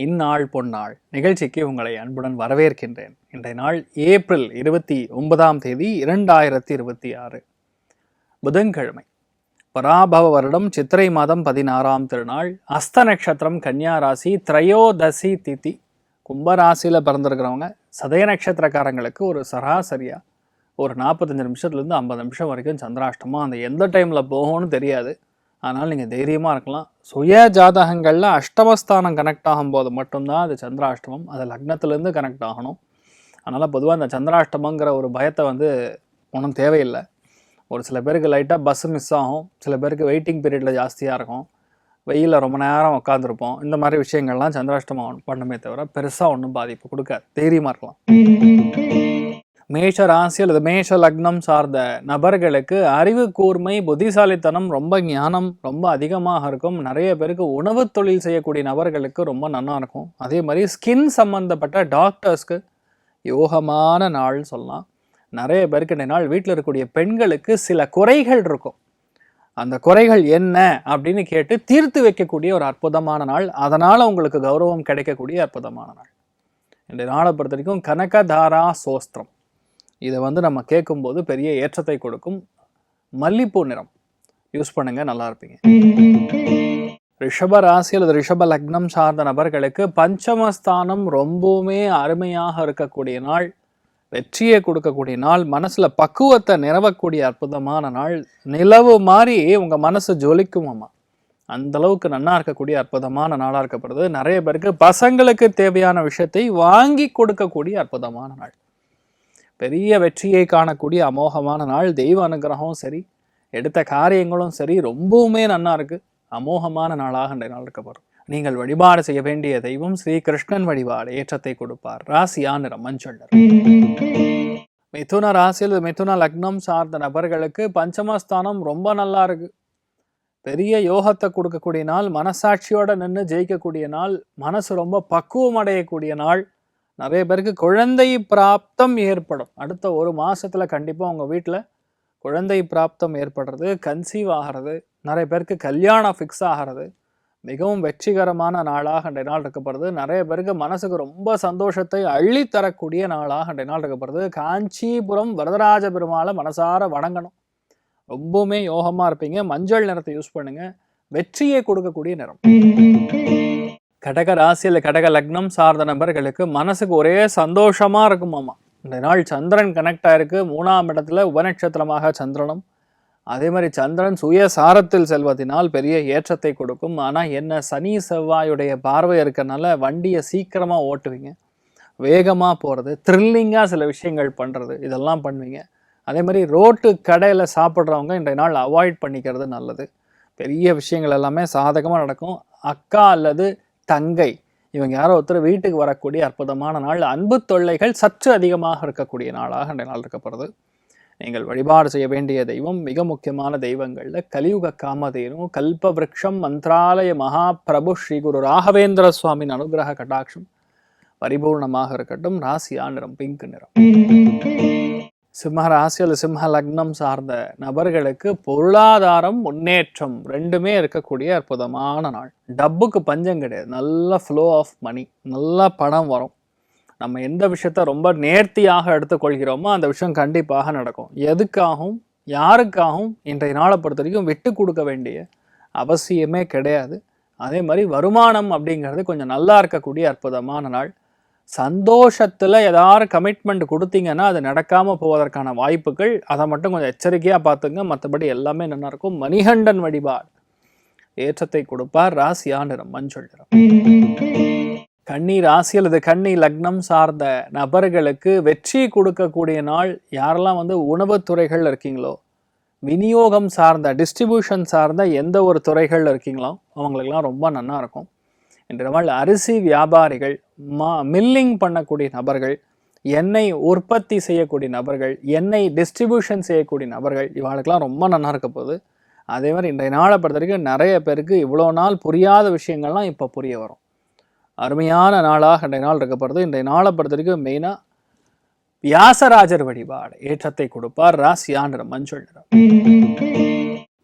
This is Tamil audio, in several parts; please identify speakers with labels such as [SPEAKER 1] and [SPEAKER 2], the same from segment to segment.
[SPEAKER 1] இந்நாள் பொன்னாள் நிகழ்ச்சிக்கு உங்களை அன்புடன் வரவேற்கின்றேன். இன்றைய நாள் ஏப்ரல் 29 2026 புதன்கிழமை. பராபவ வருடம் சித்திரை மாதம் 16ஆம் திருநாள். அஸ்த நட்சத்திரம் கன்னியா ராசி, திரையோதசி திதி. கும்பராசியில் பிறந்திருக்கிறவங்க சதய நட்சத்திரக்காரங்களுக்கு ஒரு சராசரியாக ஒரு 45 நிமிஷத்துலேருந்து 50 நிமிஷம் வரைக்கும் சந்திராஷ்டமம். அந்த எந்த டைமில் போகும்னு தெரியாது. அதனால் நீங்கள் தைரியமாக இருக்கலாம். சுய ஜாதகங்களில் அஷ்டமஸ்தானம் கனெக்ட் ஆகும்போது மட்டும்தான் அது சந்திராஷ்டமம். அது லக்னத்துலேருந்து கனெக்ட் ஆகணும். அதனால் பொதுவாக அந்த சந்திராஷ்டமங்கிற ஒரு பயத்தை ஒன்றும் தேவையில்லை. ஒரு சில பேருக்கு லைட்டாக பஸ்ஸு மிஸ் ஆகும், சில பேருக்கு வெயிட்டிங் பீரியடில் ஜாஸ்தியாக இருக்கும், வெயிலில் ரொம்ப நேரம் உட்காந்துருப்போம். இந்த மாதிரி விஷயங்கள்லாம் சந்திராஷ்டமம் பண்ணுமே தவிர பெருசாக ஒன்றும் பாதிப்பு கொடுக்காது. தைரியமாக இருக்கலாம். மேஷ ராசி அல்லது மேஷ லக்னம் சார்ந்த நபர்களுக்கு அறிவு கூர்மை, புத்திசாலித்தனம், ரொம்ப ஞானம் ரொம்ப அதிகமாக இருக்கும். நிறைய பேருக்கு உணவு தொழில் செய்யக்கூடிய நபர்களுக்கு ரொம்ப நல்லா இருக்கும். அதே மாதிரி ஸ்கின் சம்பந்தப்பட்ட டாக்டர்ஸ்க்கு யோகமான நாள் சொல்லலாம். நிறைய பேருக்கு இந்த நாள் வீட்டில் இருக்கக்கூடிய பெண்களுக்கு சில குறைகள் இருக்கும். அந்த குறைகள் என்ன அப்படின்னு கேட்டு தீர்த்து வைக்கக்கூடிய ஒரு அற்புதமான நாள். அதனால் உங்களுக்கு கௌரவம் கிடைக்கக்கூடிய அற்புதமான நாள். இந்த நாளை பொறுத்த வரைக்கும் கனகதாரா சோஸ்திரம் இதை நம்ம கேட்கும்போது பெரிய ஏற்றத்தை கொடுக்கும். மல்லிப்பூ நிறம் யூஸ் பண்ணுங்க, நல்லா இருப்பீங்க. ரிஷப ராசி அல்லது ரிஷப லக்னம் சார்ந்த நபர்களுக்கு பஞ்சமஸ்தானம் ரொம்பவுமே அருமையாக இருக்கக்கூடிய நாள், வெற்றியை கொடுக்கக்கூடிய நாள், மனசுல பக்குவத்தை நிறவக்கூடிய அற்புதமான நாள். நிலவு மாதிரி உங்க மனசு ஜொலிக்குமாமா, அந்த அளவுக்கு நல்லா இருக்கக்கூடிய அற்புதமான நாளாக இருக்கப்படுது. நிறைய பேருக்கு பசங்களுக்கு தேவையான விஷயத்தை வாங்கி கொடுக்கக்கூடிய அற்புதமான நாள். பெரிய வெற்றியை காணக்கூடிய அமோகமான நாள். தெய்வ அனுகிரகம் சரி, எடுத்த காரியங்களும் சரி, ரொம்பவுமே நல்லா இருக்கு. அமோகமான நாளாக இன்றைய நாள் இருக்கப்படும். நீங்கள் வழிபாடு செய்ய வேண்டிய தெய்வம் ஸ்ரீ கிருஷ்ணன் வழிபாடு ஏற்றத்தை கொடுப்பார். ராசியா நிறம் மஞ்சள். மிதுன ராசியில் மிதுன லக்னம் சார்ந்த நபர்களுக்கு பஞ்சமஸ்தானம் ரொம்ப நல்லா இருக்கு. பெரிய யோகத்தை கொடுக்கக்கூடிய நாள், மனசாட்சியோட நின்று ஜெயிக்கக்கூடிய நாள், மனசு ரொம்ப பக்குவம் அடையக்கூடிய நாள். நிறைய பேருக்கு குழந்தை பிராப்தம் ஏற்படும். அடுத்த ஒரு மாதத்தில் கண்டிப்பாக உங்கள் வீட்டில் குழந்தை பிராப்தம் ஏற்படுறது, கன்சீவ் ஆகிறது, நிறைய பேருக்கு கல்யாணம் ஃபிக்ஸ் ஆகிறது, மிகவும் வெற்றிகரமான நாளாக அன்றைய நாள் இருக்கப்படுது. நிறைய பேருக்கு மனசுக்கு ரொம்ப சந்தோஷத்தை அள்ளித்தரக்கூடிய நாளாக அன்றைய நாள் இருக்கப்படுது. காஞ்சிபுரம் வரதராஜ பெருமாளை மனசார வணங்கணும். ரொம்பவுமே யோகமாக இருப்பீங்க. மஞ்சள் நிறத்தை யூஸ் பண்ணுங்கள், வெற்றியை கொடுக்கக்கூடிய நிறம். கடக ராசியில் கடக லக்னம் சார்ந்த நபர்களுக்கு மனசுக்கு ஒரே சந்தோஷமாக இருக்குமாமா. இந்த நாள் சந்திரன் கனெக்ட் ஆயிருக்கு 3ஆம் இடத்துல உபநட்சத்திரமாக சந்திரனும். அதே மாதிரி சந்திரன் சுயசாரத்தில் செல்வதனால் பெரிய ஏற்றத்தை கொடுக்கும். ஆனால் என்ன, சனி செவ்வாயுடைய பார்வை இருக்கனால வண்டியை சீக்கிரமாக ஓட்டுவீங்க, வேகமாக போகிறது, த்ரில்லிங்காக சில விஷயங்கள் பண்ணுறது, இதெல்லாம் பண்ணுவீங்க. அதே மாதிரி ரோட்டு கடையில் சாப்பிட்றவங்க இன்றைய நாள் அவாய்ட் பண்ணிக்கிறது நல்லது. பெரிய விஷயங்கள் எல்லாமே சாதகமாக நடக்கும். அக்கா அல்லது தங்கை இவங்க யாரோ ஒருத்தர் வீட்டுக்கு வரக்கூடிய அற்புதமான நாள். அன்பு தொல்லைகள் சற்று அதிகமாக இருக்கக்கூடிய நாளாக இந்த நாள் இருக்கப்படுது. நீங்கள் வழிபாடு செய்ய வேண்டிய தெய்வம் மிக முக்கியமான தெய்வங்களில் கலியுக காமதேனு, கல்ப விருட்சம், மந்திராலய மகாபிரபு ஸ்ரீ குரு ராகவேந்திர சுவாமியின் அனுகிரக கடாட்சம் பரிபூர்ணமாக இருக்கட்டும். ராசியா நிறம் பிங்க் நிறம். சிம்ம ராசி அல்லது சிம்ம லக்னம் சார்ந்த நபர்களுக்கு பொருளாதாரம் முன்னேற்றம் ரெண்டுமே இருக்கக்கூடிய அற்புதமான நாள். டப்புக்கு பஞ்சம் கிடையாது. நல்ல ஃப்ளோ ஆஃப் மணி, நல்ல பணம் வரும். நம்ம எந்த விஷயத்த ரொம்ப நேர்த்தியாக எடுத்துக்கொள்கிறோமோ அந்த விஷயம் கண்டிப்பாக நடக்கும். எதுக்காகவும் யாருக்காகவும் இன்றைய நாளை பொறுத்த வரைக்கும் விட்டு கொடுக்க வேண்டிய அவசியமே கிடையாது. அதே மாதிரி வருமானம் அப்படிங்கிறது கொஞ்சம் நல்லா இருக்கக்கூடிய அற்புதமான நாள். சந்தோஷத்தில் ஏதாவது கமிட்மெண்ட் கொடுத்தீங்கன்னா அது நடக்காமல் போவதற்கான வாய்ப்புகள், அதை மட்டும் கொஞ்சம் எச்சரிக்கையாக பார்த்துங்க. மற்றபடி எல்லாமே நல்லா இருக்கும். மணிகண்டன் வழிபாடு ஏற்றத்தை கொடுப்பார். ராசியா நிறம் மஞ்சள் நிறம். கன்னி ராசி அல்லது கன்னி லக்னம் சார்ந்த நபர்களுக்கு வெற்றி கொடுக்கக்கூடிய நாள். யாரெல்லாம் உணவுத்துறைகள் இருக்கீங்களோ, விநியோகம் சார்ந்த டிஸ்ட்ரிபியூஷன் சார்ந்த எந்த ஒரு துறைகளில் இருக்கீங்களோ அவங்களுக்கெல்லாம் ரொம்ப நல்லா இருக்கும். இன்றைய நாள் அரிசி வியாபாரிகள், மில்லிங் பண்ணக்கூடிய நபர்கள், எண்ணெய் உற்பத்தி செய்யக்கூடிய நபர்கள், எண்ணெய் டிஸ்ட்ரிபியூஷன் செய்யக்கூடிய நபர்கள், இவங்களுக்கெல்லாம் ரொம்ப நல்லா இருக்க போகுது. அதே மாதிரி இன்றைய நாளை பொறுத்த வரைக்கும் நிறைய பேருக்கு இவ்வளோ நாள் புரியாத விஷயங்கள்லாம் இப்போ புரிய வரும். அருமையான நாளாக இன்றைய நாள் இருக்கப்படுது. இன்றைய நாளை பொறுத்த வரைக்கும் மெயினாக வியாசராஜர் வழிபாடு ஏற்றத்தை கொடுப்பார். ராசியா நிறம் மஞ்சள் நிறம்.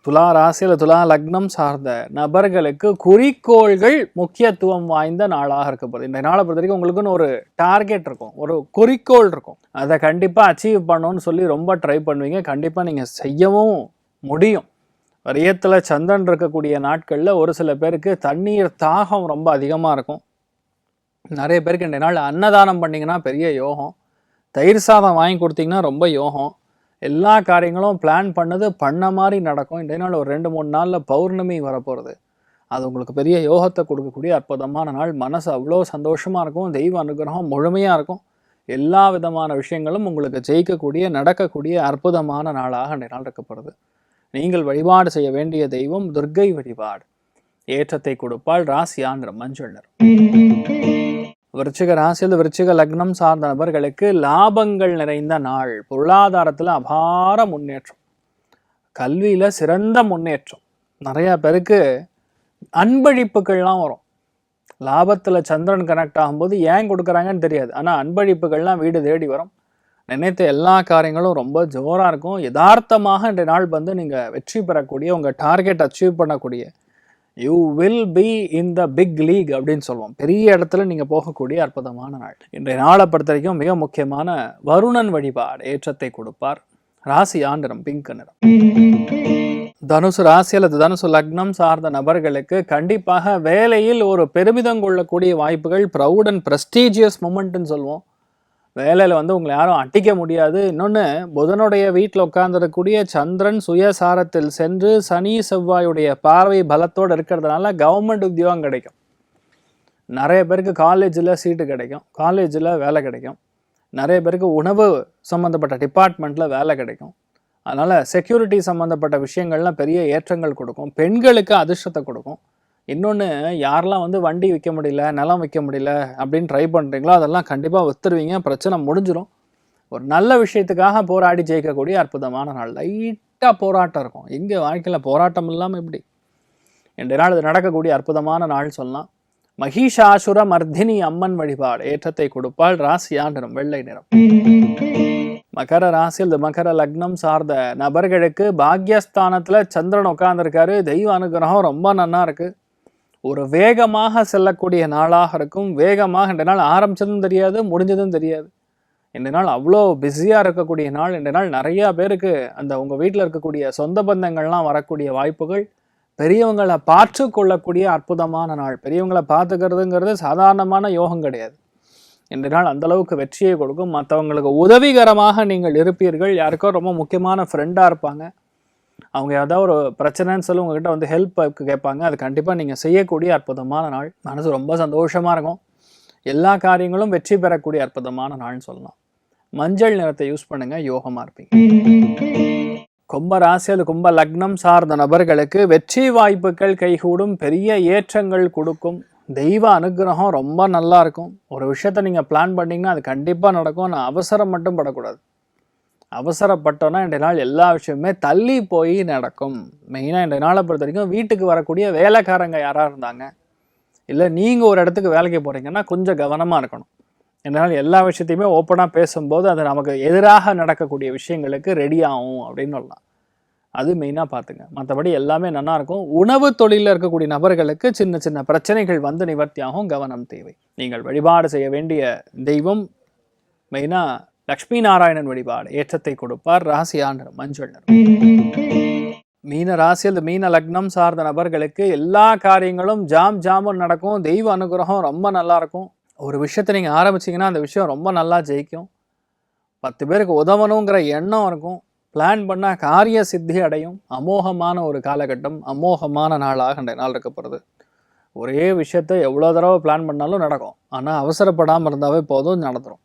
[SPEAKER 1] துலா ராசியில் துலா லக்னம் சார்ந்த நபர்களுக்கு குறிக்கோள்கள் முக்கியத்துவம் வாய்ந்த நாளாக இருக்கப்படுது. இந்த நாளை பொறுத்த வரைக்கும் உங்களுக்குன்னு ஒரு டார்கெட் இருக்கும், ஒரு குறிக்கோள் இருக்கும். அதை கண்டிப்பாக அச்சீவ் பண்ணணும்னு சொல்லி ரொம்ப ட்ரை பண்ணுவீங்க. கண்டிப்பாக நீங்கள் செய்யவும் முடியும். ரியத்தில் சந்திரன் இருக்கக்கூடிய நாட்களில் ஒரு சில பேருக்கு தண்ணீர் தாகம் ரொம்ப அதிகமாக இருக்கும். நிறைய பேருக்கு இந்த நாள் அன்னதானம் பண்ணிங்கன்னா பெரிய யோகம். தயிர் சாதம் வாங்கி கொடுத்தீங்கன்னா ரொம்ப யோகம். எல்லா காரியங்களும் பிளான் பண்ண மாதிரி நடக்கும். இந்த நாள் ஒரு 2-3 நாளில் பௌர்ணமி வரப்போகிறது. அது உங்களுக்கு பெரிய யோகத்தை கொடுக்கக்கூடிய அற்புதமான நாள். மனசு அவ்வளோ சந்தோஷமாக இருக்கும். தெய்வ அனுகிரகம் முழுமையாக இருக்கும். எல்லா விதமான விஷயங்களும் உங்களுக்கு ஜெயிக்கக்கூடிய நடக்கக்கூடிய அற்புதமான நாளாக இந்த நாள் இருக்கப்படுது. நீங்கள் வழிபாடு செய்ய வேண்டிய தெய்வம் துர்க்கை வழிபாடு. ஏற்றத்தை கொடுப்பாள். ராசியா நிறம் மஞ்சள் நிறம். விருச்சிக ராசியில் விருச்சிக லக்னம் சார்ந்த நபர்களுக்கு லாபங்கள் நிறைந்த நாள். பொருளாதாரத்தில் அபார முன்னேற்றம், கல்வியில் சிறந்த முன்னேற்றம். நிறையா பேருக்கு அன்பளிப்புகள்லாம் வரும். லாபத்தில் சந்திரன் கனெக்ட் ஆகும்போது ஏன் கொடுக்குறாங்கன்னு தெரியாது, ஆனால் அன்பளிப்புகள்லாம் வீடு தேடி வரும். நினைத்த எல்லா காரியங்களும் ரொம்ப ஜோராக இருக்கும். யதார்த்தமாக இன்றைய நாள் நீங்கள் வெற்றி பெறக்கூடிய, உங்கள் டார்கெட் அச்சீவ் பண்ணக்கூடிய, you will be in the big league அப்படின்னு சொல்லுவோம். பெரிய இடத்துல நீங்கள் போகக்கூடிய அற்புதமான நாள். இன்றைய நாளை பொறுத்த வரைக்கும் மிக முக்கியமான வருணன் வழிபாடு ஏற்றத்தை கொடுப்பார். ராசியா நிறம் பிங்க் நிறம். தனுசு ராசி அல்லது தனுசு லக்னம் சார்ந்த நபர்களுக்கு கண்டிப்பாக வேலையில் ஒரு பெருமிதம் கொள்ளக்கூடிய வாய்ப்புகள், ப்ரௌட் அண்ட் ப்ரெஸ்டீஜியஸ் மூமெண்ட்னு சொல்லுவோம். வேலையில் உங்களை யாரும் அட்டிக்க முடியாது. இன்னொன்று, புதனுடைய வீட்டில் உட்கார்ந்துருக்கக்கூடிய சந்திரன் சுயசாரத்தில் சென்று சனி செவ்வாயுடைய பார்வை பலத்தோடு இருக்கிறதுனால கவர்மெண்ட் உத்தியோகம் கிடைக்கும். நிறைய பேருக்கு காலேஜில் சீட்டு கிடைக்கும், காலேஜில் வேலை கிடைக்கும். நிறைய பேருக்கு உணவு சம்மந்தப்பட்ட டிபார்ட்மெண்ட்டில் வேலை கிடைக்கும். அதனால் செக்யூரிட்டி சம்மந்தப்பட்ட விஷயங்கள்லாம் பெரிய ஏற்றங்கள் கொடுக்கும். பெண்களுக்கு அதிர்ஷ்டத்தை கொடுக்கும். இன்னொன்று, யாரெல்லாம் வண்டி விற்க முடியல, நிலம் விற்க முடியல அப்படின்னு ட்ரை பண்ணுறீங்களோ அதெல்லாம் கண்டிப்பாக விற்றுருவீங்க. பிரச்சனை முடிஞ்சிடும். ஒரு நல்ல விஷயத்துக்காக போராடி ஜெயிக்கக்கூடிய அற்புதமான நாள். லைட்டாக போராட்டம் இருக்கும். எங்கே வாழ்க்கையில் போராட்டம் இல்லாமல் எப்படி? இன்றைய நாள் இது நடக்கக்கூடிய அற்புதமான நாள் சொல்லலாம். மகிஷாசுர மர்தினி அம்மன் வழிபாடு ஏற்றத்தை கொடுப்பாள். ராசியா நிறம் வெள்ளை நிறம். மகர ராசியில் மகர லக்னம் சார்ந்த நபர்களுக்கு பாக்யஸ்தானத்தில் சந்திரன் உட்கார்ந்துருக்காரு. தெய்வ அனுகிரகம் ரொம்ப நல்லா இருக்குது. ஒரு வேகமாக செல்லக்கூடிய நாளாக இருக்கும். வேகமாக இந்த நாள் ஆரம்பித்ததும் தெரியாது, முடிஞ்சதும் தெரியாது. இந்த நாள் அவ்வளோ பிஸியாக இருக்கக்கூடிய நாள். இந்த நாள் நிறையா பேருக்கு உங்கள் வீட்டில் இருக்கக்கூடிய சொந்த பந்தங்கள்லாம் வரக்கூடிய வாய்ப்புகள், பெரியவங்களை பார்த்து கொள்ளக்கூடிய அற்புதமான நாள். பெரியவங்களை பார்த்துக்கிறதுங்கிறது சாதாரணமான யோகம் கிடையாது. இந்த நாள் அந்தளவுக்கு வெற்றியை கொடுக்கும். மற்றவங்களுக்கு உதவிகரமாக நீங்கள் இருப்பீர்கள். யாருக்கோ ரொம்ப முக்கியமான ஃப்ரெண்டாக இருப்பாங்க. அவங்க ஏதாவது ஒரு பிரச்சனைன்னு சொல்லி உங்ககிட்ட ஹெல்ப் கேட்பாங்க. அது கண்டிப்பாக நீங்கள் செய்யக்கூடிய அற்புதமான நாள். மனசு ரொம்ப சந்தோஷமாக இருக்கும். எல்லா காரியங்களும் வெற்றி பெறக்கூடிய அற்புதமான நாள்னு சொல்லலாம். மஞ்சள் நிறத்தை யூஸ் பண்ணுங்கள், யோகமாக இருப்பீங்க. கும்ப ராசி அது கும்ப லக்னம் சார்ந்த நபர்களுக்கு வெற்றி வாய்ப்புகள் கைகூடும். பெரிய ஏற்றங்கள் கொடுக்கும். தெய்வ அனுகிரகம் ரொம்ப நல்லா இருக்கும். ஒரு விஷயத்தை நீங்கள் பிளான் பண்ணிங்கன்னா அது கண்டிப்பாக நடக்கும். நான் அவசரம் மட்டும் படக்கூடாது. அவசரப்பட்டோன்னா இன்றைய நாள் எல்லா விஷயமுமே தள்ளி போய் நடக்கும். மெயினாக இன்றைய நாளை பொறுத்த வரைக்கும் வீட்டுக்கு வரக்கூடிய வேலைக்காரங்க யாராக இருந்தாங்க, இல்லை நீங்கள் ஒரு இடத்துக்கு வேலைக்கு போகிறீங்கன்னா கொஞ்சம் கவனமாக இருக்கணும். இன்றைய நாள் எல்லா விஷயத்தையுமே ஓப்பனாக பேசும்போது அது நமக்கு எதிராக நடக்கக்கூடிய விஷயங்களுக்கு ரெடி ஆகும் அப்படின்னு சொல்லலாம். அது மெயினாக பார்த்துங்க. மற்றபடி எல்லாமே நல்லாயிருக்கும். உணவு தொழிலில் இருக்கக்கூடிய நபர்களுக்கு சின்ன சின்ன பிரச்சனைகள் நிவர்த்தியாகும். கவனம் தேவை. நீங்கள் வழிபாடு செய்ய வேண்டிய தெய்வம் மெயினாக லக்ஷ்மி நாராயணன் வழிபாடு ஏற்றத்தை கொடுப்பார். ராசியா நிறம் மஞ்சள் நிறம். மீன ராசியில் மீன லக்னம் சார்ந்த நபர்களுக்கு எல்லா காரியங்களும் ஜாமுன் நடக்கும். தெய்வ அனுகிரகம் ரொம்ப நல்லா இருக்கும். ஒரு விஷயத்தை நீங்கள் ஆரம்பிச்சிங்கன்னா அந்த விஷயம் ரொம்ப நல்லா ஜெயிக்கும். 10 பேருக்கு உதவணுங்கிற எண்ணம் இருக்கும். பிளான் பண்ணால் காரிய சித்தி அடையும். அமோகமான ஒரு காலகட்டம், அமோகமான நாளாக இந்த நாள் இருக்கப்படுது. ஒரே விஷயத்தை எவ்வளோ தடவை பிளான் பண்ணாலும் நடக்கும். ஆனால் அவசரப்படாமல் இருந்தாவே போதும், நடந்துடும்.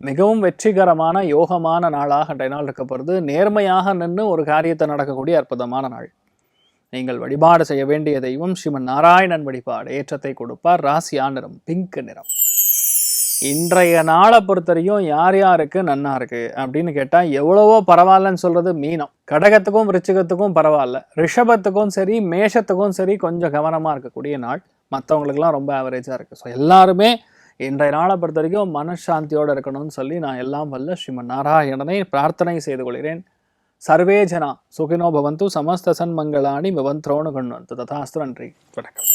[SPEAKER 1] மிகவும் வெற்றிகரமான யோகமான நாளாக இன்றைய நாள் இருக்கப்படுது. நேர்மையாக நின்று ஒரு காரியத்தை நடக்கக்கூடிய அற்புதமான நாள். நீங்கள் வழிபாடு செய்ய வேண்டிய தெய்வம் ஸ்ரீமன் நாராயணன் வழிபாடு ஏற்றத்தை கொடுப்பார். ராசியா நிறம் பிங்க் நிறம். இன்றைய நாளை பொறுத்தவரையும் யார் யாருக்கு நன்னா இருக்குது அப்படின்னு கேட்டால் எவ்வளவோ பரவாயில்லன்னு சொல்கிறது மீனம். கடகத்துக்கும் விருச்சிகத்துக்கும் பரவாயில்ல, ரிஷபத்துக்கும் சரி மேஷத்துக்கும் சரி கொஞ்சம் கவனமாக இருக்கக்கூடிய நாள். மற்றவங்களுக்கெல்லாம் ரொம்ப ஆவரேஜாக இருக்குது. ஸோ எல்லாருமே இன்றைய நாளை பொறுத்த வரைக்கும் மனசாந்தியோடு இருக்கணும்னு சொல்லி நான் எல்லாம் வல்ல ஸ்ரீமன் நாராயணனை பிரார்த்தனை செய்து கொள்கிறேன். சர்வே ஜனா சுகினோ பவந்து, சமஸ்த சன்மங்களாணி பவந்தோனு கொண்டு ததாஸ்து. நன்றி, வணக்கம்.